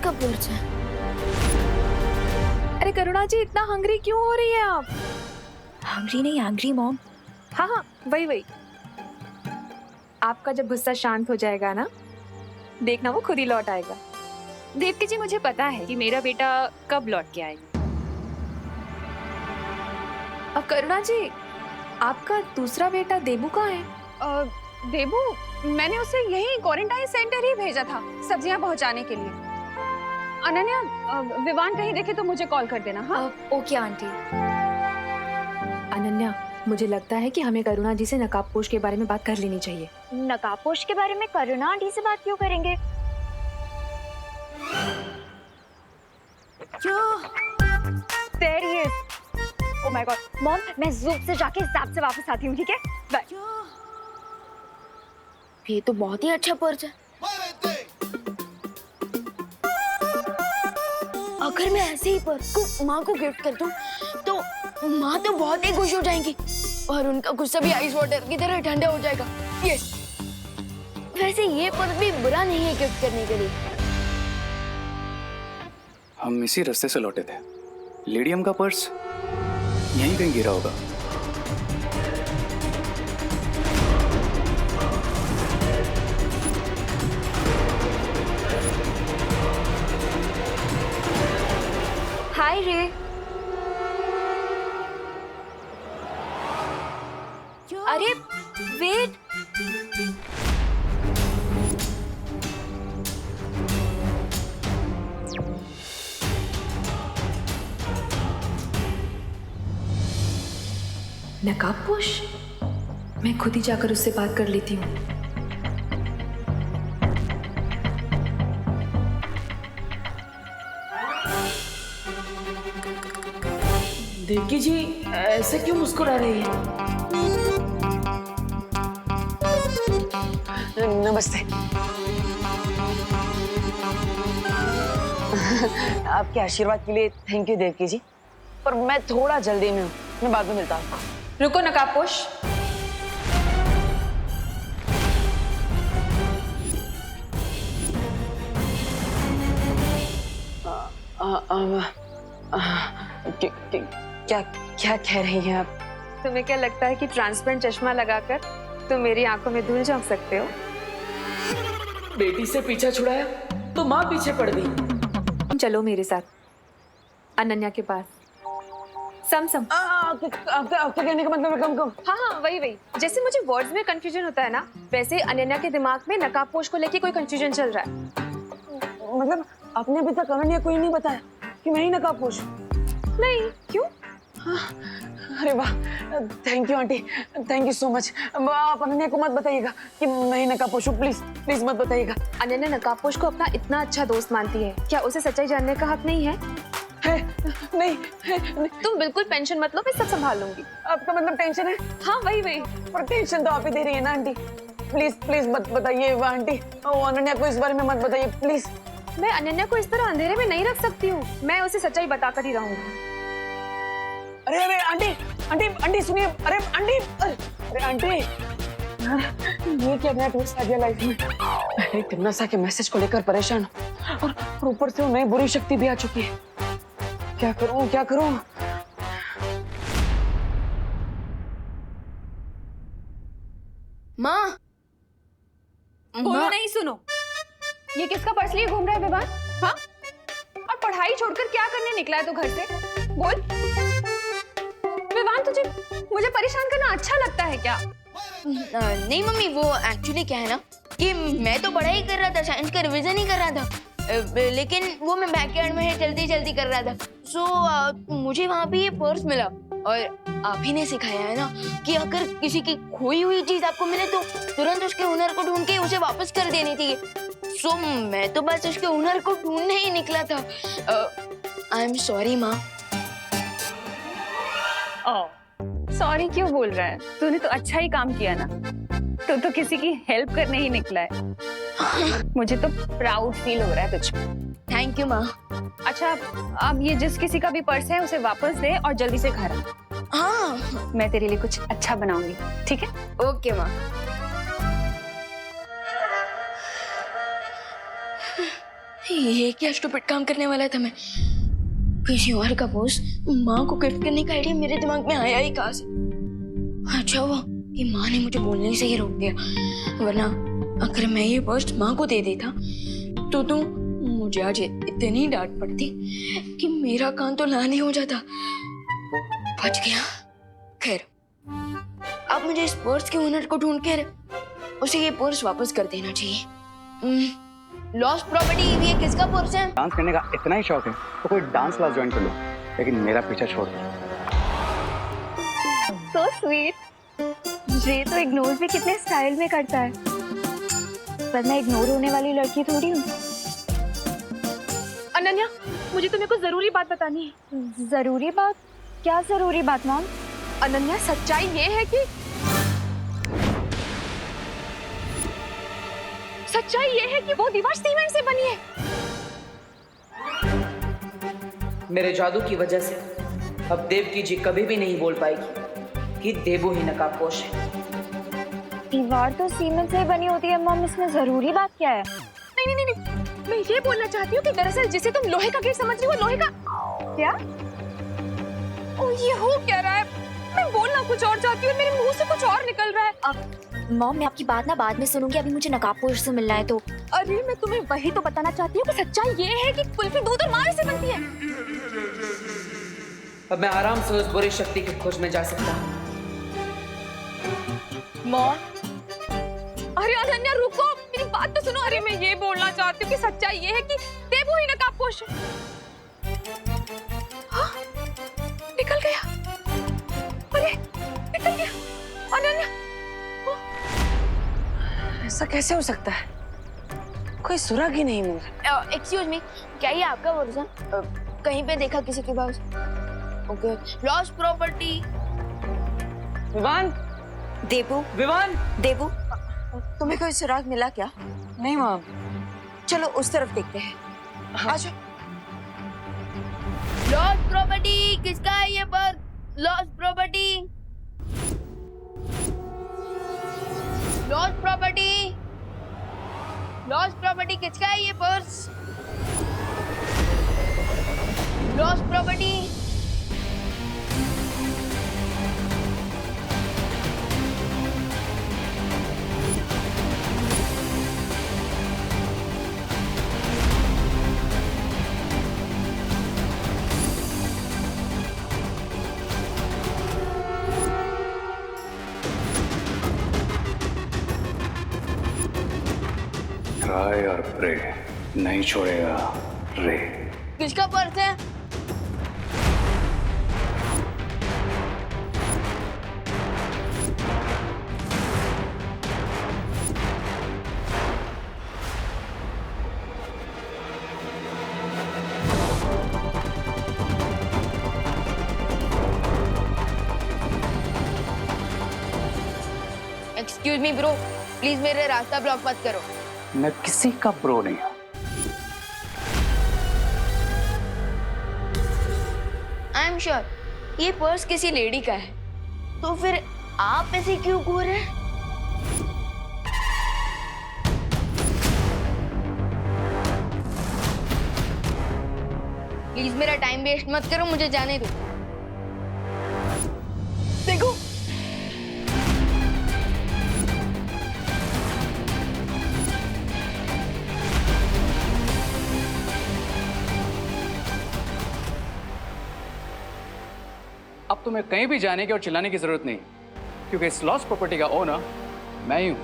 का पर्स है। अरे करुणा जी, इतना हंग्री क्यों हो रही है आप? हंग्री नहीं, एंग्री मॉम। हाँ हाँ, वही। आपका जब गुस्सा शांत हो जाएगा ना, देखना वो खुद ही लौट आएगा। देवकी जी, मुझे पता है कि मेरा बेटा कब लौट के आएगा। अब करुणा जी, आपका दूसरा बेटा देबू कहाँ है? देबू, मैंने उसे यही क्वारंटाइन सेंटर ही भेजा था सब्जियां पहुंचाने के लिए। अनन्या, विवान कहीं देखे तो मुझे कॉल कर देना। हाँ ओके आंटी। अनन्या, मुझे लगता है कि हमें करुणा जी से नकाबपोश के बारे में बात कर लेनी चाहिए। नकाबपोश के बारे में करुणा आंटी से बात क्यों करेंगे? There he is. Oh my God. Mom, मैं ज़ूप से जाके ज़ैप से वापस आती हूँ, ठीक है? बाय। ये तो बहुत ही अच्छा पर्स है। अगर मैं ऐसे ही पर्स को माँ को गिफ्ट कर दूं, तो माँ तो बहुत ही खुश हो जाएंगी और उनका गुस्सा भी आइस वाटर की तरह ठंडा हो जाएगा। यस। वैसे ये पर्स भी बुरा नहीं है गिफ्ट करने के लिए। हम इसी रास्ते से लौटे थे। लेडियम का पर्स यहीं कहीं गिरा होगा। हाय रे। अरे वेट। नकाबपोश? मैं खुद ही जाकर उससे बात कर लेती हूँ। देवकी जी ऐसे क्यों मुस्कुरा रही है? नमस्ते। आपके आशीर्वाद के लिए थैंक यू देवकी जी, पर मैं थोड़ा जल्दी में हूँ, मैं बाद में मिलता हूँ। रुको नकाबपोश। क्या क्या कह रही हैं आप? तुम्हें क्या लगता है कि ट्रांसपेरेंट चश्मा लगाकर तुम मेरी आंखों में धूल झोंक सकते हो? बेटी से पीछा छुड़ाया तो माँ पीछे पड़ गई। चलो मेरे साथ अनन्या के पास। सम आपका कहने का मतलब है कम। हाँ, वही। जैसे मुझे वर्ड्स में कंफ्यूजन होता है ना, वैसे अनन्या के दिमाग में नकाबपोश को लेके कोई कंफ्यूजन चल रहा है। मतलब आपने अभी तक अनन्या को ही नहीं बताया कि मैं ही नकाबपोश? नहीं, क्यों? अरे वाह, thank you aunty, thank you so much. आप अनन्या को मत बताइएगा कि मैं ही नकाबपोश हूँ, प्लीज मत बताइएगा। अनन्या नकाबपोश को अपना इतना अच्छा दोस्त मानती है, क्या उसे सच्चाई जानने का हक नहीं है? नहीं। तुम बिल्कुल टेंशन मत लो, मैं सब संभाल लूंगी। आपका मतलब टेंशन है? हाँ, वही। पर टेंशन तो आप ही दे रही है ना आंटी। प्लीज मत बताइए आंटी, अनन्या को इस बारे में मत बताइए प्लीज। मैं अनन्या को इस तरह अंधेरे में नहीं रख सकती हूँ, मैं उसे सच्चाई बताकर ही रहूंगी। अरे आंटी सुनिए। अरे आंटी, ये क्या नया ट्विस्ट आ गया लाइफ में। मैं तिमनासा के मैसेज को लेकर परेशान हूँ और ऊपर से वो नई बुरी शक्ति भी आ चुकी है। क्या करूँ? माँ, बोलो नहीं, सुनो। ये किसका पर्स लिए घूम रहा है विवान? हाँ, और पढ़ाई छोड़कर क्या करने निकला है तू घर से? बोल विवान, तुझे मुझे परेशान करना अच्छा लगता है क्या? नहीं मम्मी, वो एक्चुअली क्या है ना कि मैं तो पढ़ाई कर रहा था, साइंस का रिवीजन ही कर रहा था, लेकिन वो मैं बैकयार्ड में जल्दी कर रहा था। सो मुझे वहाँ पे ये पर्स मिला और आप ही ने सिखाया है ना कि अगर किसी की खोई हुई चीज आपको मिले तो तुरंत उसके हुनर को ढूंढ के उसे वापस कर देनी चाहिए। सो मैं तो बस उसके हुनर को ढूंढने ही निकला था। आई एम सॉरी माँ। सॉरी क्यों बोल रहा है? तूने तो अच्छा ही काम किया ना, तू तो किसी की हेल्प करने ही निकला है। मुझे तो प्राउड फील हो रहा है तुझ पे। थैंक यू माँ। अच्छा, अब ये जिस किसी का भी पर्स है उसे वापस दे और जल्दी से घर आ। हाँ, मैं तेरे लिए कुछ अच्छा बनाऊंगी, ठीक है? ओके माँ। ये क्या स्टूपिड काम करने वाला था मैं। किसी और का पर्स माँ को गिफ्ट करने का आइडिया मेरे दिमाग में आया ही कहाँ से। अच्छा हुआ कि माँ ने मुझे बोलने से ही रोक दिया, वरना अगर मैं ये पर्स माँ को दे देता तो मुझे आज इतनी डांट पड़ती कि मेरा कान तो लाल ही हो जाता। बच गया। खैर, अब मुझे इस पर्स के ओनर को ढूंढकर उसे ये पर्स वापस कर देना चाहिए। लॉस्ट प्रॉपर्टी, ये किसका पर्स है? डांस करने का इतना ही शौक है तो कोई डांस क्लास ज्वाइन कर लो, लेकिन मेरा पीछा छोड़ दो। So sweet. ये तो इग्नोर भी कितने स्टाइल में करता है, पर मैं इग्नोर होने वाली लड़की थोड़ी हूँ। अनन्या, मुझे तुम्हें कुछ जरूरी बात बतानी है। जरूरी बात? क्या जरूरी बात मॉम? अनन्या, सच्चाई ये है कि वो दीवार सीमेंट से बनी है। मेरे जादू की वजह से अब देवकी जी कभी भी नहीं बोल पाएगी कि देवो ही नकाबपोश है। दीवार तो सीमेंट से ही बनी होती है मॉम, इसमें जरूरी बात क्या है? नहीं, मैं ये बोलना चाहती हूँ कि दरअसल जिसे तुम लोहे का गेट समझ रही हो, वो लोहे का क्या? ओ, ये हो क्या रहा है? मैं बोलना कुछ और चाहती हूँ, मेरे मुंह से कुछ और निकल रहा है। मॉम, मैं आपकी बात ना बाद में सुनूंगी, अभी मुझे नकाबपोश से मिलना है तो। अरे मैं तुम्हें वही तो बताना चाहती हूँ कि सच्चाई ये है कि कुल्फी दूध और मावे से बनती है। अब मैं आराम से उस बुरी शक्ति की खोज में जा सकता हूँ। मॉम, अरे अनन्या रुको, मेरी बात तो सुनो। अरे मैं ये बोलना चाहती हूँ कि सच्चाई ये है कि देवो ही नकाबपोश है। हाँ, निकल गया। अरे निकल गया। अनन्या, ऐसा कैसे हो सकता है? कोई सुराग ही नहीं मिल रहा। एक्सक्यूज मी, क्या ये आपका पर्स है? कहीं पे देखा किसी के पास? Okay, lost property. Vivaan, Devu, Devu, तुम्हें कोई सुराग मिला क्या? नहीं मॉम। चलो उस तरफ देखते हैं। आजा। लॉस्ट प्रॉपर्टी, किसका है ये purse? Lost property, lost property, lost property, किसका है ये पर्स? Lost property. ट्राई और प्रे, नहीं छोड़ेगा रे। किसका पर्स है? एक्सक्यूज मी ब्रो, प्लीज मेरे रास्ता ब्लॉक मत करो। मैं किसी का प्रो नहीं हूं। आई एम श्योर ये पर्स किसी लेडी का है, तो फिर आप ऐसे क्यों घूर रहे हैं? प्लीज मेरा टाइम वेस्ट मत करो, मुझे जाने दो। देखो, अब तुम्हें कहीं भी जाने की और चिल्लाने की जरूरत नहीं, क्योंकि इस लॉस्ट प्रॉपर्टी का ओनर मैं ही हूं।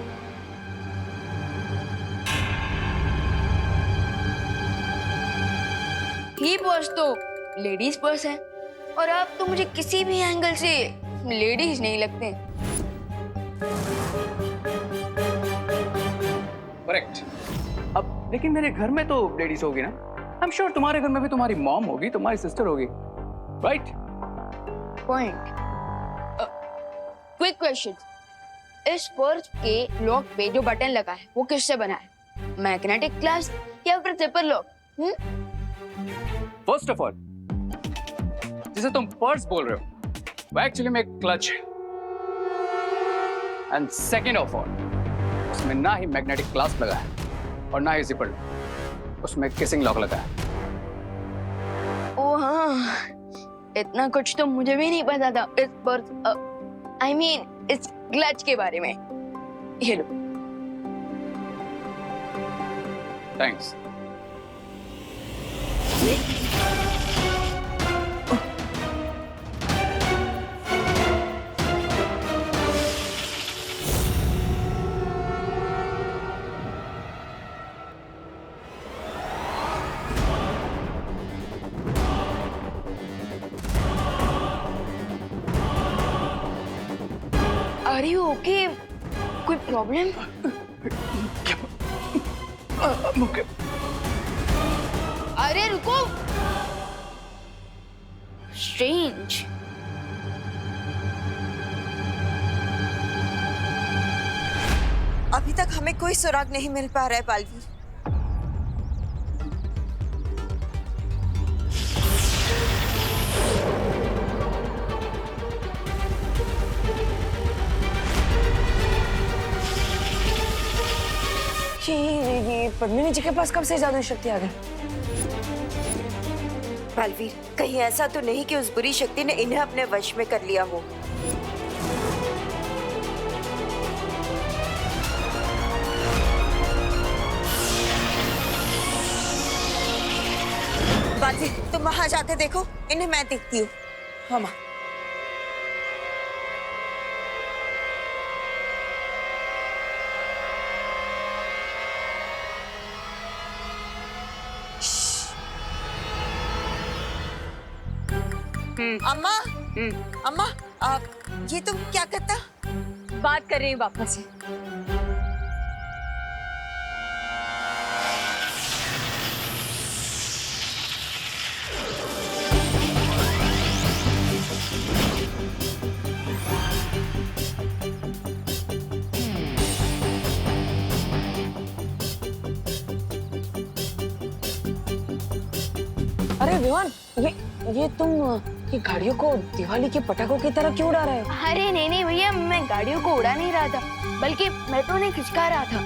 ये पर्स तो लेडीज पर्स है, और आप तो मुझे किसी भी एंगल से लेडीज नहीं लगते। करेक्ट। अब लेकिन मेरे घर में तो लेडीज होगी ना। आई एम श्योर तुम्हारे घर में भी तुम्हारी मॉम होगी, तुम्हारी सिस्टर होगी, राइट? पॉइंट। क्विक क्वेश्चन, इस पर्स के लॉक पे जो बटन लगा है वो किससे बना है? मैग्नेटिक ग्लास या फिर zipper lock? First of all, जिसे तुम पर्स बोल रहे हो वो एक्चुअली में एक क्लच है, एंड सेकेंड ऑफ ऑल, उसमें ना ही मैग्नेटिक ग्लास लगा है और ना ही जिपर लॉक। उसमें किसिंग लॉक लगा है। ओ हाँ, इतना कुछ तो मुझे भी नहीं पता था इस बर्थ आई मीन इस क्लच के बारे में। ये लो। थैंक्स। Are you okay? कोई प्रॉब्लम? ओके। अरे रुको। स्ट्रेंज। अभी तक हमें कोई सुराग नहीं मिल पा रहा है बालवीर। ये पद्मिनी जी के पास कब से जादुई शक्ति आ गई? बालवीर, कहीं ऐसा तो नहीं कि उस बुरी शक्ति ने इन्हें अपने वश में कर लिया हो। बालवीर, तुम वहां जाकर देखो, इन्हें मैं देखती हूँ। हाँ माँ। अम्मा, अम्मा, ये तुम क्या करता? बात कर रही हूँ पापा से। अरे विवान, ये तुम ये गाड़ियों को दिवाली के पटाखों की तरह क्यों उड़ा रहे हो? अरे नहीं नहीं भैया, मैं गाड़ियों को उड़ा नहीं रहा था, बल्कि मैं तो उन्हें खिंचका रहा था।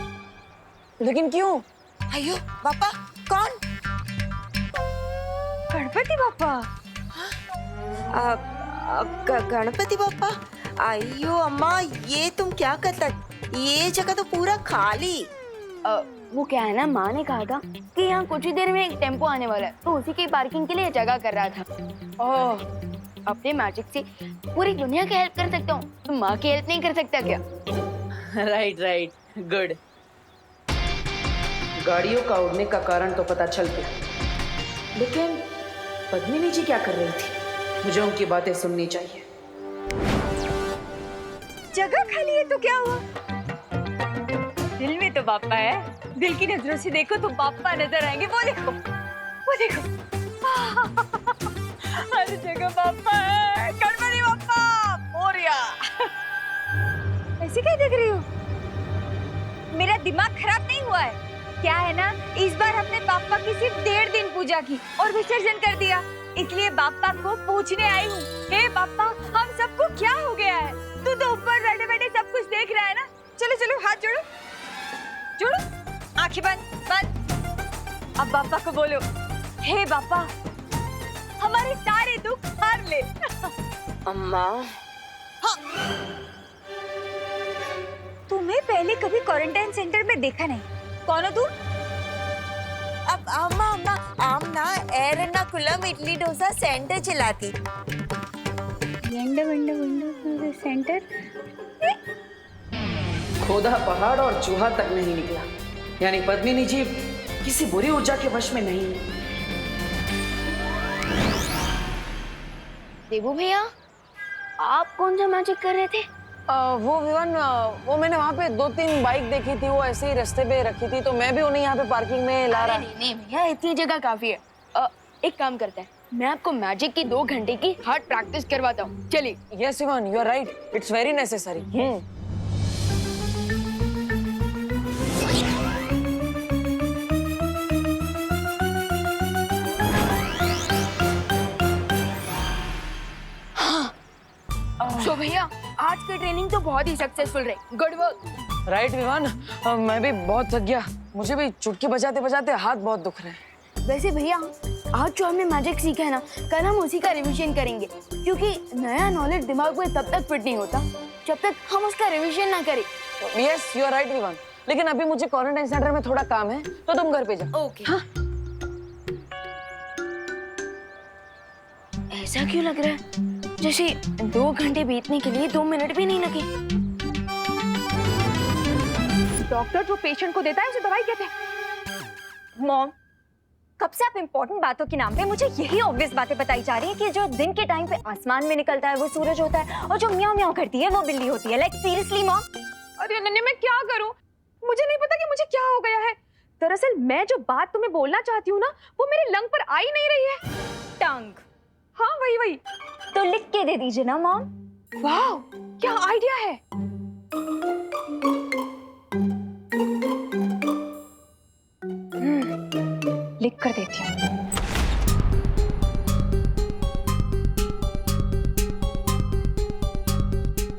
लेकिन क्यों? अयो पापा, कौन? गणपति पापा। गणपति बापा। अयो अम्मा, ये तुम क्या करता? ये जगह तो पूरा खाली। वो क्या है ना, माँ ने कहा था कि यहाँ कुछ ही देर में एक टेम्पो आने वाला है, तो उसी की पार्किंग के लिए जगह कर रहा था। ओह, अपने मैजिक से पूरी दुनिया की हेल्प कर सकता हूँ, तो माँ की हेल्प नहीं कर सकता क्या? Right, good. गाड़ियों का उड़ने का कारण तो पता चल गया, लेकिन पद्मिनी जी क्या कर रही थी? मुझे उनकी बातें सुननी चाहिए। जगह खाली है तो क्या हुआ? दिल में तो बापा है। दिल की नजरों से देखो तो बापा नजर आएंगे। वो देखो, वो देखो। हर जगह बापा है। गणपति बापा, मोरिया। ऐसे क्या देख रही हो? मेरा दिमाग खराब नहीं हुआ है? क्या है ना, इस बार हमने बापा की सिर्फ 1.5 दिन पूजा की और विसर्जन कर दिया, इसलिए बापा को पूछने आई हूँ। हे बापा, हम सबको क्या हो गया है? तू तो ऊपर बैठे बैठे सब कुछ देख रहा है ना। चलो चलो, हाथ जोड़ो, जोड़ो, आंखें बंद। अब बापा को बोलो, हे बापा, हमारे सारे दुख हार ले। अम्मा, तुम्हें पहले कभी क्वारंटाइन सेंटर में देखा नहीं। कौन हो तू? अब अम्मा आमना एर्नाकुलम इडली डोसा सेंटर चलाती। सेंटर? खोदा पहाड़ और चूहा तक नहीं निकला, यानी पद्मिनी जी किसी बुरी ऊर्जा के वश में नहीं है। देवू भैया, आप कौन सा मैजिक कर रहे थे? वो विवान, वो मैंने वहाँ पे 2-3 बाइक देखी थी, वो ऐसे ही रास्ते पे रखी थी, तो मैं भी उन्हें यहाँ पे पार्किंग में ला रहा। नहीं नहीं भैया, इतनी जगह काफी है। एक काम करते हैं, मैं आपको मैजिक की 2 घंटे की हार्ड प्रैक्टिस करवाता हूँ, चलिए। Yes Vivaan, you are right, it's very necessary. तो भैया, आज की ट्रेनिंग तो बहुत ही सक्सेसफुल रही। Good work. राइट विवान, मैं भी बहुत थक गया। मुझे भी चुटकी बजाते बजाते हाथ बहुत दुख रहे हैं। वैसे भैया आज जो हमने मैजिक सीखा है ना, कल हम उसी का रिवीजन करेंगे, क्योंकि नया नॉलेज दिमाग में तब तक फिट नहीं होता जब तक हम उसका रिवीजन ना करें। Yes you are right Vivaan, लेकिन अभी मुझे क्वारंटाइन सेंटर में थोड़ा काम है, तो तुम घर पे जाओ। ओके। हाँ? ऐसा क्यों लग रहा है जैसे 2 घंटे बीतने के लिए 2 मिनट भी नहीं लगे? डॉक्टर जो पेशेंट को देता है उसे दवाई कहते हैं। मॉम, कब से आप इम्पोर्टेंट बातों के नाम पे मुझे यही ऑब्वियस बातें बताई जा रही है कि जो दिन के टाइम पे आसमान में निकलता है वो सूरज होता है और जो म्याऊं म्याऊं करती है वो बिल्ली होती है। Like seriously mom. अरे अनन्या मैं क्या करूं? मुझे नहीं पता कि मुझे क्या हो गया है। दरअसल मैं जो बात तुम्हें बोलना चाहती हूँ ना, वो मेरे लंग पर आ ही नहीं रही है। टंग। हाँ वही वही। तो लिख के दे दीजिए ना मॉम। वाह क्या आइडिया है। लिख कर देती हूँ।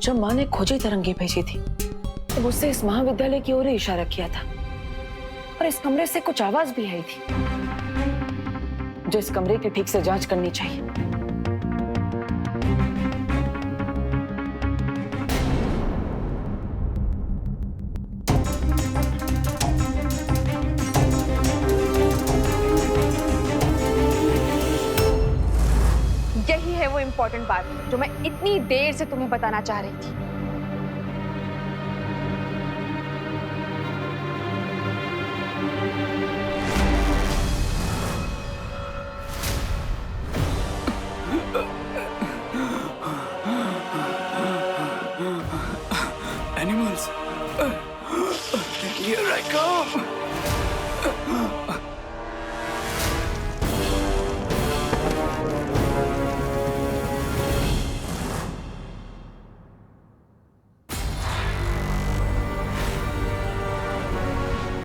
जब माँ ने खोजी तरंगी भेजी थी तो उससे इस महाविद्यालय की ओर ही इशारा किया था, और इस कमरे से कुछ आवाज भी आई थी जो इस कमरे की ठीक से जांच करनी चाहिए। यही है वो इम्पोर्टेंट बात जो मैं इतनी देर से तुम्हें बताना चाह रही थी। Animals. Here I come.